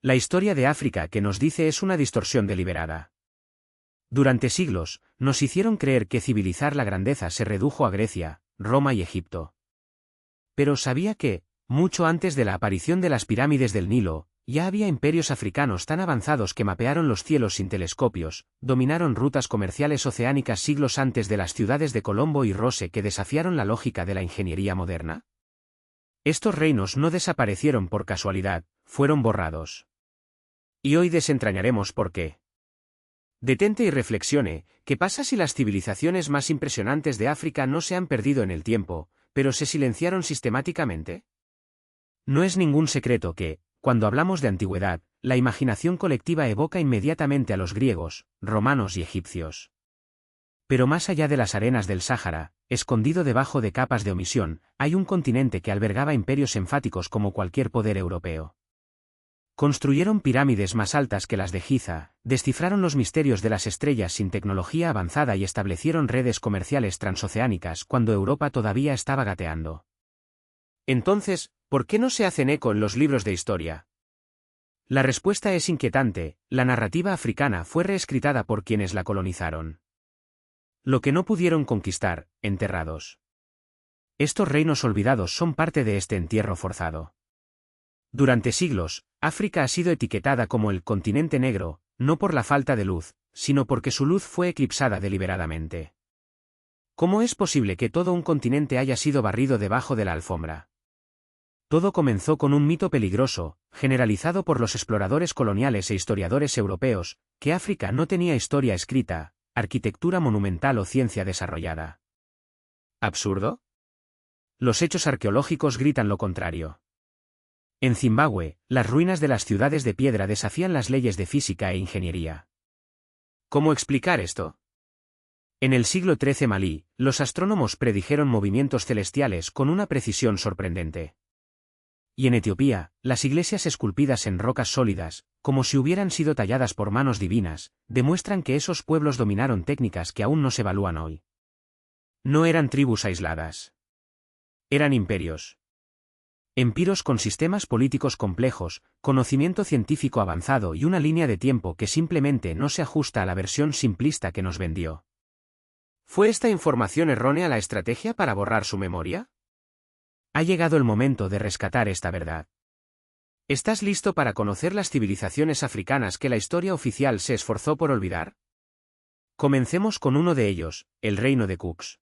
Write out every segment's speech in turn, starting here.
La historia de África que nos dice es una distorsión deliberada. Durante siglos, nos hicieron creer que civilizar la grandeza se redujo a Grecia, Roma y Egipto. Pero sabía que, mucho antes de la aparición de las pirámides del Nilo, ya había imperios africanos tan avanzados que mapearon los cielos sin telescopios, dominaron rutas comerciales oceánicas siglos antes de las ciudades de Colombo y Rose que desafiaron la lógica de la ingeniería moderna. Estos reinos no desaparecieron por casualidad, fueron borrados. Y hoy desentrañaremos por qué. Detente y reflexione, ¿qué pasa si las civilizaciones más impresionantes de África no se han perdido en el tiempo, pero se silenciaron sistemáticamente? No es ningún secreto que, cuando hablamos de antigüedad, la imaginación colectiva evoca inmediatamente a los griegos, romanos y egipcios. Pero más allá de las arenas del Sáhara, escondido debajo de capas de omisión, hay un continente que albergaba imperios enfáticos como cualquier poder europeo. Construyeron pirámides más altas que las de Giza, descifraron los misterios de las estrellas sin tecnología avanzada y establecieron redes comerciales transoceánicas cuando Europa todavía estaba gateando. Entonces, ¿por qué no se hacen eco en los libros de historia? La respuesta es inquietante: la narrativa africana fue reescrita por quienes la colonizaron. Lo que no pudieron conquistar, enterrados. Estos reinos olvidados son parte de este entierro forzado. Durante siglos, África ha sido etiquetada como el continente negro, no por la falta de luz, sino porque su luz fue eclipsada deliberadamente. ¿Cómo es posible que todo un continente haya sido barrido debajo de la alfombra? Todo comenzó con un mito peligroso, generalizado por los exploradores coloniales e historiadores europeos, que África no tenía historia escrita, arquitectura monumental o ciencia desarrollada. ¿Absurdo? Los hechos arqueológicos gritan lo contrario. En Zimbabue, las ruinas de las ciudades de piedra desafían las leyes de física e ingeniería. ¿Cómo explicar esto? En el siglo XIII Malí, los astrónomos predijeron movimientos celestiales con una precisión sorprendente. Y en Etiopía, las iglesias esculpidas en rocas sólidas, como si hubieran sido talladas por manos divinas, demuestran que esos pueblos dominaron técnicas que aún no se evalúan hoy. No eran tribus aisladas. Eran imperios. Empiros con sistemas políticos complejos, conocimiento científico avanzado y una línea de tiempo que simplemente no se ajusta a la versión simplista que nos vendió. ¿Fue esta información errónea la estrategia para borrar su memoria? Ha llegado el momento de rescatar esta verdad. ¿Estás listo para conocer las civilizaciones africanas que la historia oficial se esforzó por olvidar? Comencemos con uno de ellos, el reino de Kux.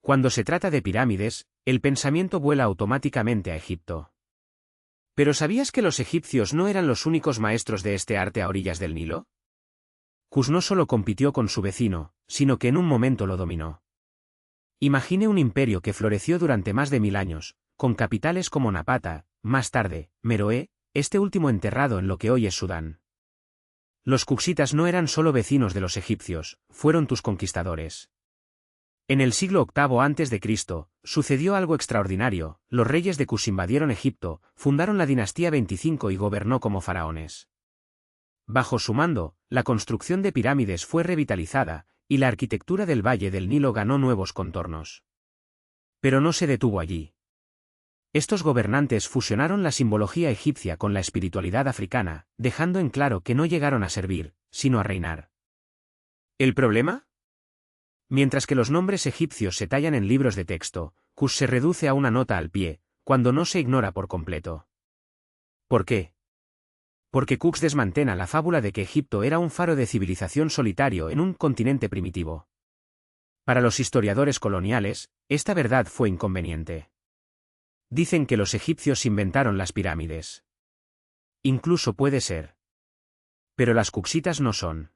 Cuando se trata de pirámides, el pensamiento vuela automáticamente a Egipto. ¿Pero sabías que los egipcios no eran los únicos maestros de este arte a orillas del Nilo? Kux no solo compitió con su vecino, sino que en un momento lo dominó. Imagine un imperio que floreció durante más de 1000 años, con capitales como Napata, más tarde, Meroé, este último enterrado en lo que hoy es Sudán. Los kuxitas no eran solo vecinos de los egipcios, fueron tus conquistadores. En el siglo VIII a.C., sucedió algo extraordinario: los reyes de Kush invadieron Egipto, fundaron la dinastía 25 y gobernó como faraones. Bajo su mando, la construcción de pirámides fue revitalizada, y la arquitectura del Valle del Nilo ganó nuevos contornos. Pero no se detuvo allí. Estos gobernantes fusionaron la simbología egipcia con la espiritualidad africana, dejando en claro que no llegaron a servir, sino a reinar. ¿El problema? Mientras que los nombres egipcios se tallan en libros de texto, Kush se reduce a una nota al pie, cuando no se ignora por completo. ¿Por qué? Porque Kux desmantela la fábula de que Egipto era un faro de civilización solitario en un continente primitivo. Para los historiadores coloniales, esta verdad fue inconveniente. Dicen que los egipcios inventaron las pirámides. Incluso puede ser. Pero las kuxitas no son.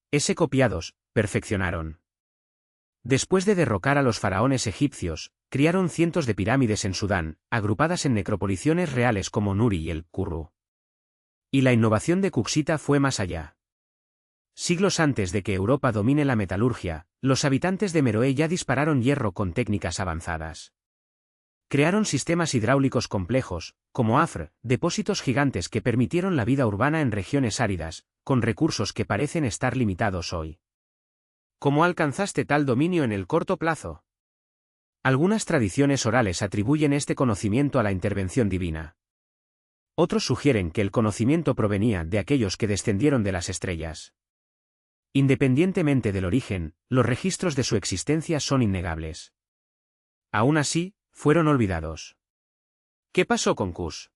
Ese copiados, perfeccionaron. Después de derrocar a los faraones egipcios, criaron cientos de pirámides en Sudán, agrupadas en necropoliciones reales como Nuri y el Kurru. Y la innovación de Kuxita fue más allá. Siglos antes de que Europa domine la metalurgia, los habitantes de Meroé ya dispararon hierro con técnicas avanzadas. Crearon sistemas hidráulicos complejos, como Afr, depósitos gigantes que permitieron la vida urbana en regiones áridas, con recursos que parecen estar limitados hoy. ¿Cómo alcanzaste tal dominio en el corto plazo? Algunas tradiciones orales atribuyen este conocimiento a la intervención divina. Otros sugieren que el conocimiento provenía de aquellos que descendieron de las estrellas. Independientemente del origen, los registros de su existencia son innegables. Aún así, fueron olvidados. ¿Qué pasó con Kush?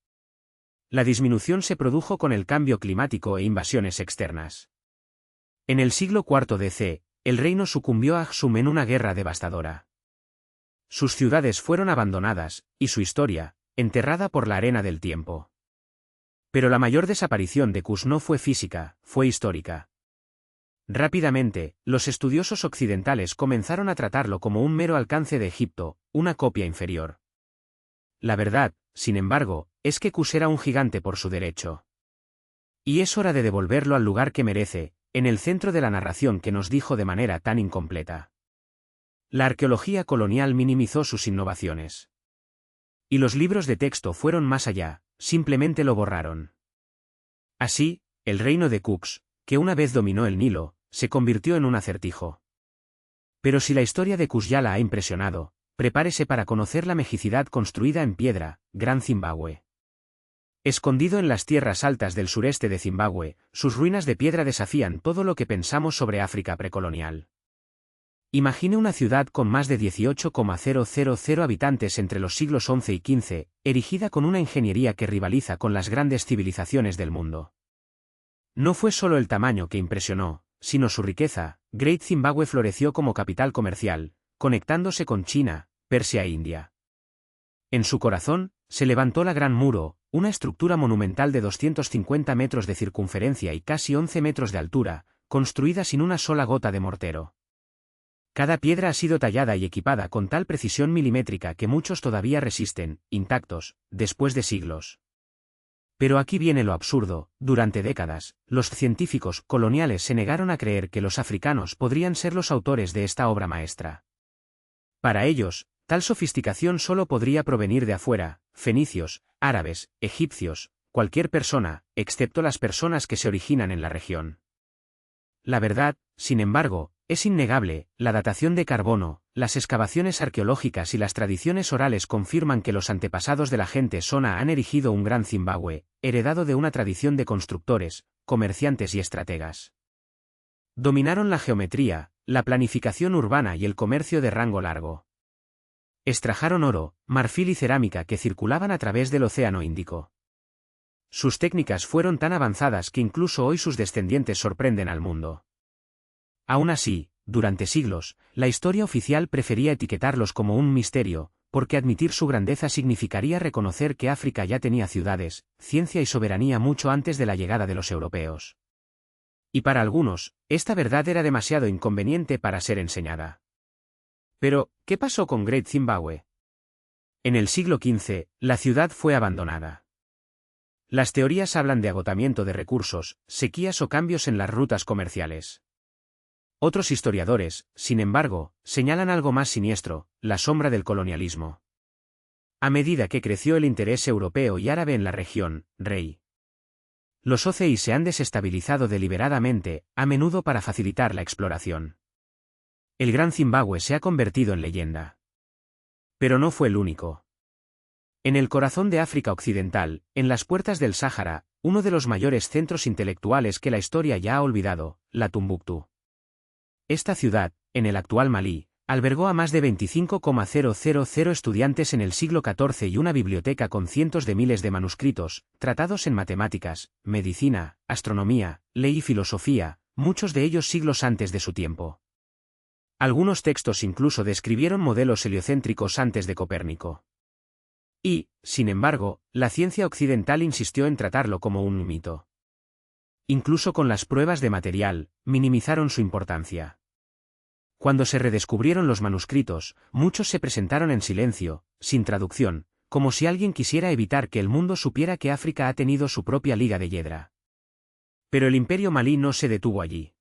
La disminución se produjo con el cambio climático e invasiones externas. En el siglo IV DC, el reino sucumbió a Aksum en una guerra devastadora. Sus ciudades fueron abandonadas, y su historia, enterrada por la arena del tiempo. Pero la mayor desaparición de Kush no fue física, fue histórica. Rápidamente, los estudiosos occidentales comenzaron a tratarlo como un mero alcance de Egipto, una copia inferior. La verdad, sin embargo, es que Kush era un gigante por su derecho. Y es hora de devolverlo al lugar que merece, en el centro de la narración que nos dijo de manera tan incompleta. La arqueología colonial minimizó sus innovaciones. Y los libros de texto fueron más allá, simplemente lo borraron. Así, el reino de Kush, que una vez dominó el Nilo, se convirtió en un acertijo. Pero si la historia de Kush ya la ha impresionado, prepárese para conocer la mexicidad construida en piedra, Gran Zimbabue. Escondido en las tierras altas del sureste de Zimbabue, sus ruinas de piedra desafían todo lo que pensamos sobre África precolonial. Imagine una ciudad con más de 18,000 habitantes entre los siglos XI y XV, erigida con una ingeniería que rivaliza con las grandes civilizaciones del mundo. No fue solo el tamaño que impresionó, sino su riqueza. Great Zimbabue floreció como capital comercial, conectándose con China, Persia e India. En su corazón, se levantó la Gran Muro, una estructura monumental de 250 metros de circunferencia y casi 11 metros de altura, construida sin una sola gota de mortero. Cada piedra ha sido tallada y equipada con tal precisión milimétrica que muchos todavía resisten, intactos, después de siglos. Pero aquí viene lo absurdo: durante décadas, los científicos coloniales se negaron a creer que los africanos podrían ser los autores de esta obra maestra. Para ellos, tal sofisticación solo podría provenir de afuera: fenicios, árabes, egipcios, cualquier persona, excepto las personas que se originan en la región. La verdad, sin embargo, es innegable: la datación de carbono, las excavaciones arqueológicas y las tradiciones orales confirman que los antepasados de la gente Shona han erigido un gran Zimbabue, heredado de una tradición de constructores, comerciantes y estrategas. Dominaron la geometría, la planificación urbana y el comercio de rango largo. Extrajeron oro, marfil y cerámica que circulaban a través del Océano Índico. Sus técnicas fueron tan avanzadas que incluso hoy sus descendientes sorprenden al mundo. Aún así, durante siglos, la historia oficial prefería etiquetarlos como un misterio, porque admitir su grandeza significaría reconocer que África ya tenía ciudades, ciencia y soberanía mucho antes de la llegada de los europeos. Y para algunos, esta verdad era demasiado inconveniente para ser enseñada. Pero, ¿qué pasó con Great Zimbabwe? En el siglo XV, la ciudad fue abandonada. Las teorías hablan de agotamiento de recursos, sequías o cambios en las rutas comerciales. Otros historiadores, sin embargo, señalan algo más siniestro: la sombra del colonialismo. A medida que creció el interés europeo y árabe en la región, los OCI se han desestabilizado deliberadamente, a menudo para facilitar la exploración. El Gran Zimbabue se ha convertido en leyenda. Pero no fue el único. En el corazón de África Occidental, en las puertas del Sáhara, uno de los mayores centros intelectuales que la historia ya ha olvidado, la Tombuctú. Esta ciudad, en el actual Malí, albergó a más de 25,000 estudiantes en el siglo XIV y una biblioteca con cientos de miles de manuscritos, tratados en matemáticas, medicina, astronomía, ley y filosofía, muchos de ellos siglos antes de su tiempo. Algunos textos incluso describieron modelos heliocéntricos antes de Copérnico. Y, sin embargo, la ciencia occidental insistió en tratarlo como un mito. Incluso con las pruebas de material, minimizaron su importancia. Cuando se redescubrieron los manuscritos, muchos se presentaron en silencio, sin traducción, como si alguien quisiera evitar que el mundo supiera que África ha tenido su propia Liga de Hiedra. Pero el imperio malí no se detuvo allí.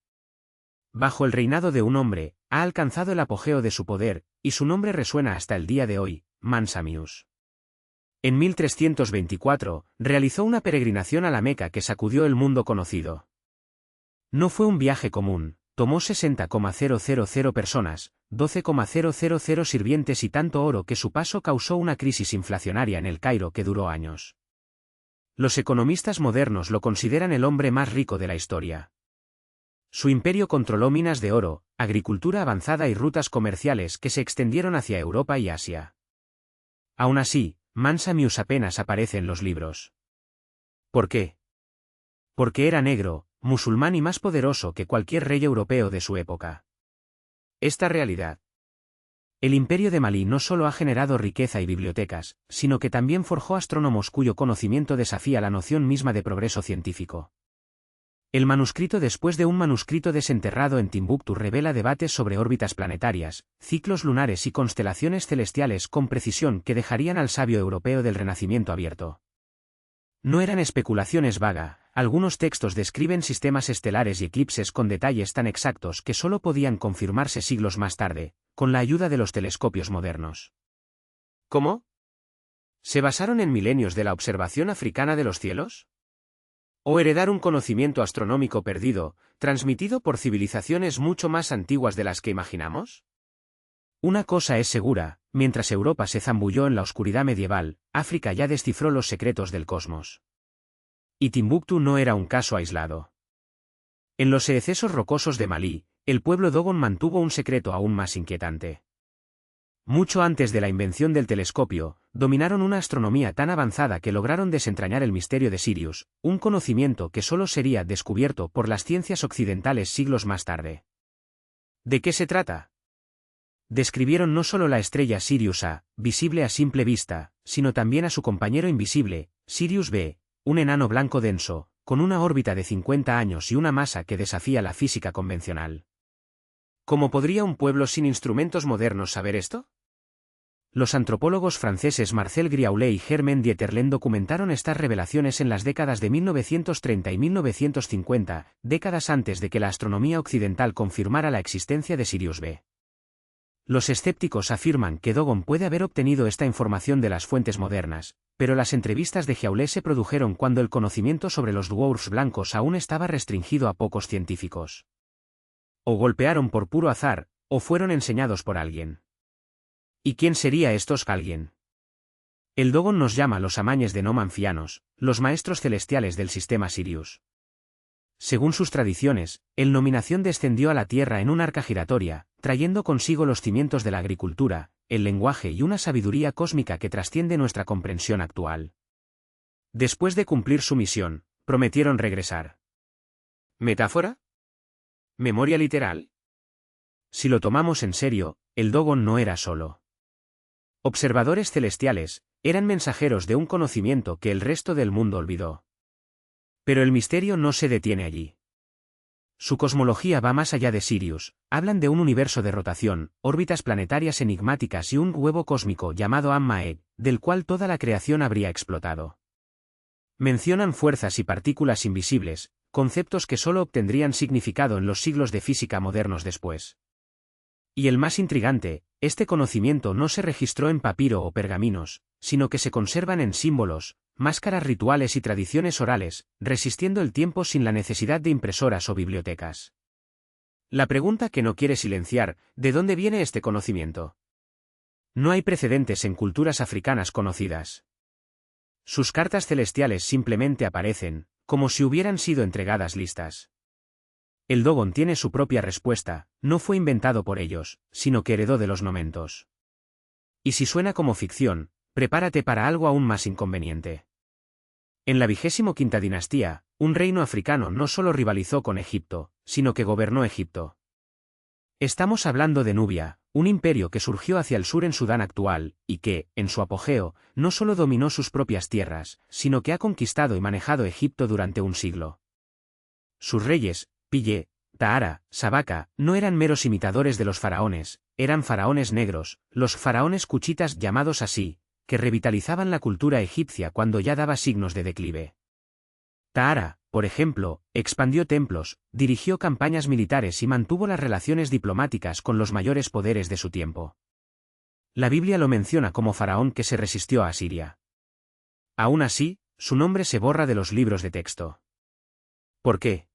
Bajo el reinado de un hombre, ha alcanzado el apogeo de su poder, y su nombre resuena hasta el día de hoy: Mansa Musa. En 1324, realizó una peregrinación a la Meca que sacudió el mundo conocido. No fue un viaje común, tomó 60,000 personas, 12,000 sirvientes y tanto oro que su paso causó una crisis inflacionaria en el Cairo que duró años. Los economistas modernos lo consideran el hombre más rico de la historia. Su imperio controló minas de oro, agricultura avanzada y rutas comerciales que se extendieron hacia Europa y Asia. Aún así, Mansa Musa apenas aparece en los libros. ¿Por qué? Porque era negro, musulmán y más poderoso que cualquier rey europeo de su época. Esta realidad. El imperio de Malí no solo ha generado riqueza y bibliotecas, sino que también forjó astrónomos cuyo conocimiento desafía la noción misma de progreso científico. El manuscrito después de un manuscrito desenterrado en Timbuktu revela debates sobre órbitas planetarias, ciclos lunares y constelaciones celestiales con precisión que dejarían al sabio europeo del Renacimiento abierto. No eran especulaciones vagas, algunos textos describen sistemas estelares y eclipses con detalles tan exactos que solo podían confirmarse siglos más tarde, con la ayuda de los telescopios modernos. ¿Cómo? ¿Se basaron en milenios de la observación africana de los cielos? ¿O heredar un conocimiento astronómico perdido, transmitido por civilizaciones mucho más antiguas de las que imaginamos? Una cosa es segura, mientras Europa se zambulló en la oscuridad medieval, África ya descifró los secretos del cosmos. Y Timbuktu no era un caso aislado. En los excesos rocosos de Malí, el pueblo Dogon mantuvo un secreto aún más inquietante. Mucho antes de la invención del telescopio, dominaron una astronomía tan avanzada que lograron desentrañar el misterio de Sirius, un conocimiento que solo sería descubierto por las ciencias occidentales siglos más tarde. ¿De qué se trata? Describieron no solo la estrella Sirius A, visible a simple vista, sino también a su compañero invisible, Sirius B, un enano blanco denso, con una órbita de 50 años y una masa que desafía la física convencional. ¿Cómo podría un pueblo sin instrumentos modernos saber esto? Los antropólogos franceses Marcel Griaule y Germain Dieterlen documentaron estas revelaciones en las décadas de 1930 y 1950, décadas antes de que la astronomía occidental confirmara la existencia de Sirius B. Los escépticos afirman que Dogon puede haber obtenido esta información de las fuentes modernas, pero las entrevistas de Griaule se produjeron cuando el conocimiento sobre los dwarfs blancos aún estaba restringido a pocos científicos. O golpearon por puro azar, o fueron enseñados por alguien. ¿Y quién sería estos alguien? El Dogon nos llama los amañes de Nomanfianos, los maestros celestiales del sistema Sirius. Según sus tradiciones, el Nominación descendió a la Tierra en un arca giratoria, trayendo consigo los cimientos de la agricultura, el lenguaje y una sabiduría cósmica que trasciende nuestra comprensión actual. Después de cumplir su misión, prometieron regresar. ¿Metáfora? ¿Memoria literal? Si lo tomamos en serio, el Dogon no era solo observadores celestiales, eran mensajeros de un conocimiento que el resto del mundo olvidó. Pero el misterio no se detiene allí. Su cosmología va más allá de Sirius, hablan de un universo de rotación, órbitas planetarias enigmáticas y un huevo cósmico llamado Amma-Egg, del cual toda la creación habría explotado. Mencionan fuerzas y partículas invisibles, conceptos que solo obtendrían significado en los siglos de física modernos después. Y el más intrigante, este conocimiento no se registró en papiro o pergaminos, sino que se conservan en símbolos, máscaras rituales y tradiciones orales, resistiendo el tiempo sin la necesidad de impresoras o bibliotecas. La pregunta que no quiere silenciar, ¿de dónde viene este conocimiento? No hay precedentes en culturas africanas conocidas. Sus cartas celestiales simplemente aparecen, como si hubieran sido entregadas listas. El Dogon tiene su propia respuesta, no fue inventado por ellos, sino que heredó de los nomentos. Y si suena como ficción, prepárate para algo aún más inconveniente. En la 25ª dinastía, un reino africano no solo rivalizó con Egipto, sino que gobernó Egipto. Estamos hablando de Nubia, un imperio que surgió hacia el sur en Sudán actual, y que, en su apogeo, no solo dominó sus propias tierras, sino que ha conquistado y manejado Egipto durante un siglo. Sus reyes, Pille, Taara, Sabaka, no eran meros imitadores de los faraones, eran faraones negros, los faraones cuchitas llamados así, que revitalizaban la cultura egipcia cuando ya daba signos de declive. Taara, por ejemplo, expandió templos, dirigió campañas militares y mantuvo las relaciones diplomáticas con los mayores poderes de su tiempo. La Biblia lo menciona como faraón que se resistió a Asiria. Aún así, su nombre se borra de los libros de texto. ¿Por qué?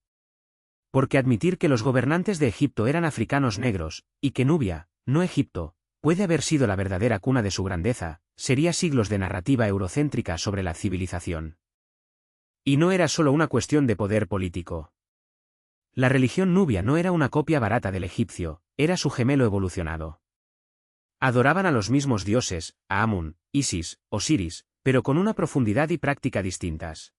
Porque admitir que los gobernantes de Egipto eran africanos negros, y que Nubia, no Egipto, puede haber sido la verdadera cuna de su grandeza, sería siglos de narrativa eurocéntrica sobre la civilización. Y no era solo una cuestión de poder político. La religión nubia no era una copia barata del egipcio, era su gemelo evolucionado. Adoraban a los mismos dioses, a Amun, Isis, Osiris, pero con una profundidad y práctica distintas.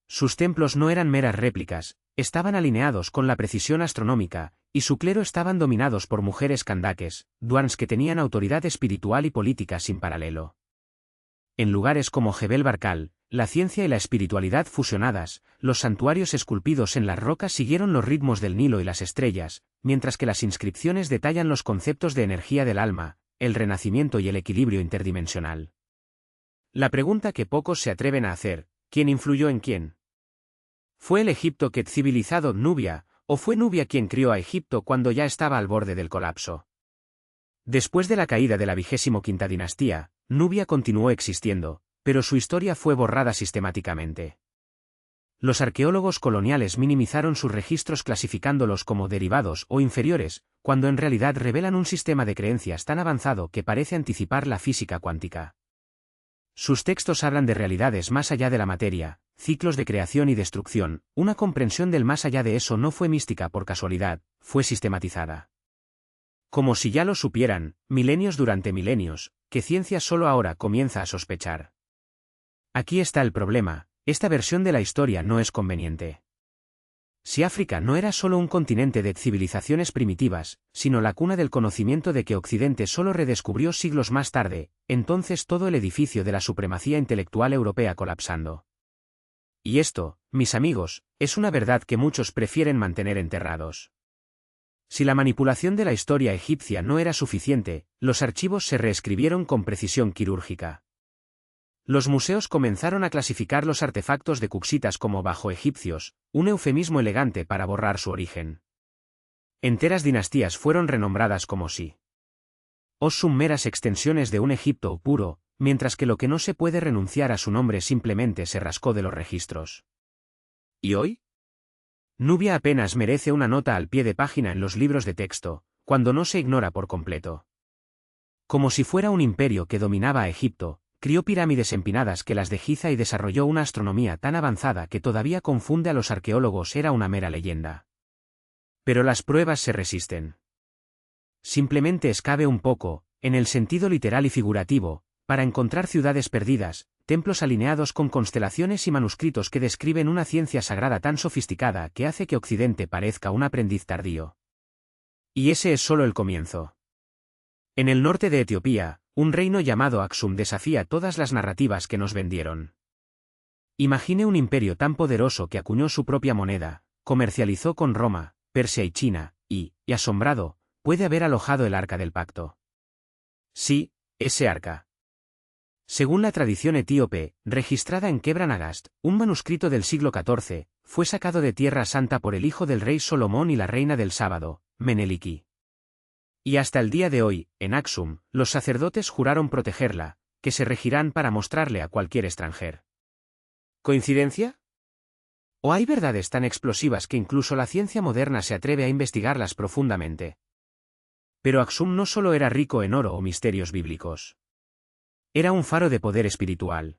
Sus templos no eran meras réplicas, estaban alineados con la precisión astronómica, y su clero estaban dominados por mujeres kandaques, duans que tenían autoridad espiritual y política sin paralelo. En lugares como Jebel Barkal, la ciencia y la espiritualidad fusionadas, los santuarios esculpidos en las rocas siguieron los ritmos del Nilo y las estrellas, mientras que las inscripciones detallan los conceptos de energía del alma, el renacimiento y el equilibrio interdimensional. La pregunta que pocos se atreven a hacer, ¿quién influyó en quién? ¿Fue el Egipto que civilizado Nubia, o fue Nubia quien crió a Egipto cuando ya estaba al borde del colapso? Después de la caída de la 25ª dinastía, Nubia continuó existiendo, pero su historia fue borrada sistemáticamente. Los arqueólogos coloniales minimizaron sus registros clasificándolos como derivados o inferiores, cuando en realidad revelan un sistema de creencias tan avanzado que parece anticipar la física cuántica. Sus textos hablan de realidades más allá de la materia, ciclos de creación y destrucción, una comprensión del más allá de eso no fue mística por casualidad, fue sistematizada. Como si ya lo supieran, milenios durante milenios, que ciencia solo ahora comienza a sospechar. Aquí está el problema, esta versión de la historia no es conveniente. Si África no era solo un continente de civilizaciones primitivas, sino la cuna del conocimiento de que Occidente solo redescubrió siglos más tarde, entonces todo el edificio de la supremacía intelectual europea colapsando. Y esto, mis amigos, es una verdad que muchos prefieren mantener enterrados. Si la manipulación de la historia egipcia no era suficiente, los archivos se reescribieron con precisión quirúrgica. Los museos comenzaron a clasificar los artefactos de Kuxitas como bajo egipcios, un eufemismo elegante para borrar su origen. Enteras dinastías fueron renombradas como si son meras extensiones de un Egipto puro, mientras que lo que no se puede renunciar a su nombre simplemente se rascó de los registros. ¿Y hoy? Nubia apenas merece una nota al pie de página en los libros de texto, cuando no se ignora por completo. Como si fuera un imperio que dominaba a Egipto, crió pirámides empinadas que las de Giza y desarrolló una astronomía tan avanzada que todavía confunde a los arqueólogos, era una mera leyenda. Pero las pruebas se resisten. Simplemente escabe un poco, en el sentido literal y figurativo, para encontrar ciudades perdidas, templos alineados con constelaciones y manuscritos que describen una ciencia sagrada tan sofisticada que hace que Occidente parezca un aprendiz tardío. Y ese es solo el comienzo. En el norte de Etiopía, un reino llamado Aksum desafía todas las narrativas que nos vendieron. Imagine un imperio tan poderoso que acuñó su propia moneda, comercializó con Roma, Persia y China, y asombrado, puede haber alojado el Arca del Pacto. Sí, ese arca. Según la tradición etíope, registrada en Kebra Nagast, un manuscrito del siglo XIV, fue sacado de Tierra Santa por el hijo del rey Solomón y la reina del sábado, Meneliki. Y hasta el día de hoy, en Aksum, los sacerdotes juraron protegerla, que se regirán para mostrarle a cualquier extranjero. ¿Coincidencia? ¿O hay verdades tan explosivas que incluso la ciencia moderna se atreve a investigarlas profundamente? Pero Aksum no solo era rico en oro o misterios bíblicos. Era un faro de poder espiritual.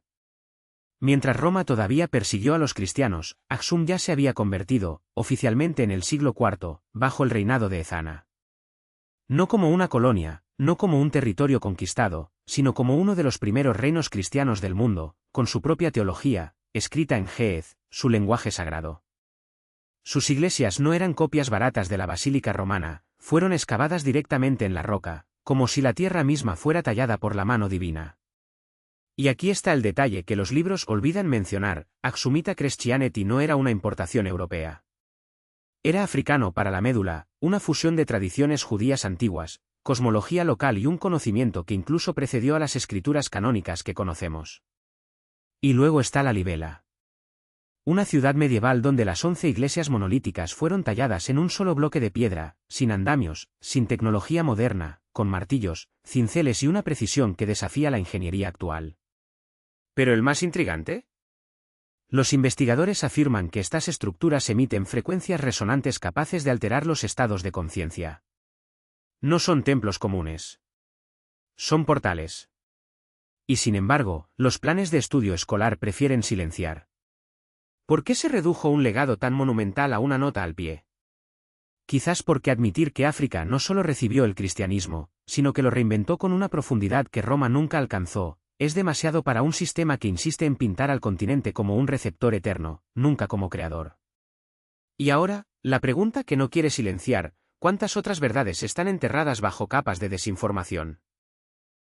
Mientras Roma todavía persiguió a los cristianos, Aksum ya se había convertido, oficialmente en el siglo IV, bajo el reinado de Ezana. No como una colonia, no como un territorio conquistado, sino como uno de los primeros reinos cristianos del mundo, con su propia teología, escrita en Ge'ez, su lenguaje sagrado. Sus iglesias no eran copias baratas de la basílica romana, fueron excavadas directamente en la roca, como si la tierra misma fuera tallada por la mano divina. Y aquí está el detalle que los libros olvidan mencionar: Aksumita Christianity no era una importación europea. Era africano para la médula, una fusión de tradiciones judías antiguas, cosmología local y un conocimiento que incluso precedió a las escrituras canónicas que conocemos. Y luego está la Libela. Una ciudad medieval donde las 11 iglesias monolíticas fueron talladas en un solo bloque de piedra, sin andamios, sin tecnología moderna, con martillos, cinceles y una precisión que desafía la ingeniería actual. ¿Pero el más intrigante? Los investigadores afirman que estas estructuras emiten frecuencias resonantes capaces de alterar los estados de conciencia. No son templos comunes. Son portales. Y sin embargo, los planes de estudio escolar prefieren silenciar. ¿Por qué se redujo un legado tan monumental a una nota al pie? Quizás porque admitir que África no solo recibió el cristianismo, sino que lo reinventó con una profundidad que Roma nunca alcanzó, es demasiado para un sistema que insiste en pintar al continente como un receptor eterno, nunca como creador. Y ahora, la pregunta que no quiere silenciar: ¿cuántas otras verdades están enterradas bajo capas de desinformación?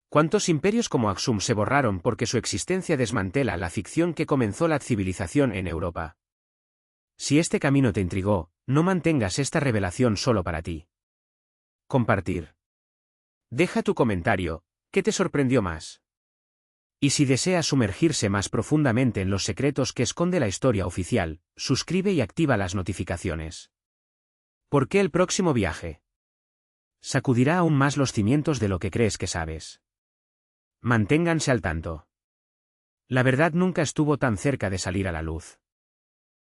¿Cuántos imperios como Aksum se borraron porque su existencia desmantela la ficción que comenzó la civilización en Europa? Si este camino te intrigó, no mantengas esta revelación solo para ti. Compartir. Deja tu comentario, ¿qué te sorprendió más? Y si deseas sumergirse más profundamente en los secretos que esconde la historia oficial, suscribe y activa las notificaciones. ¿Por qué el próximo viaje sacudirá aún más los cimientos de lo que crees que sabes? Manténganse al tanto. La verdad nunca estuvo tan cerca de salir a la luz.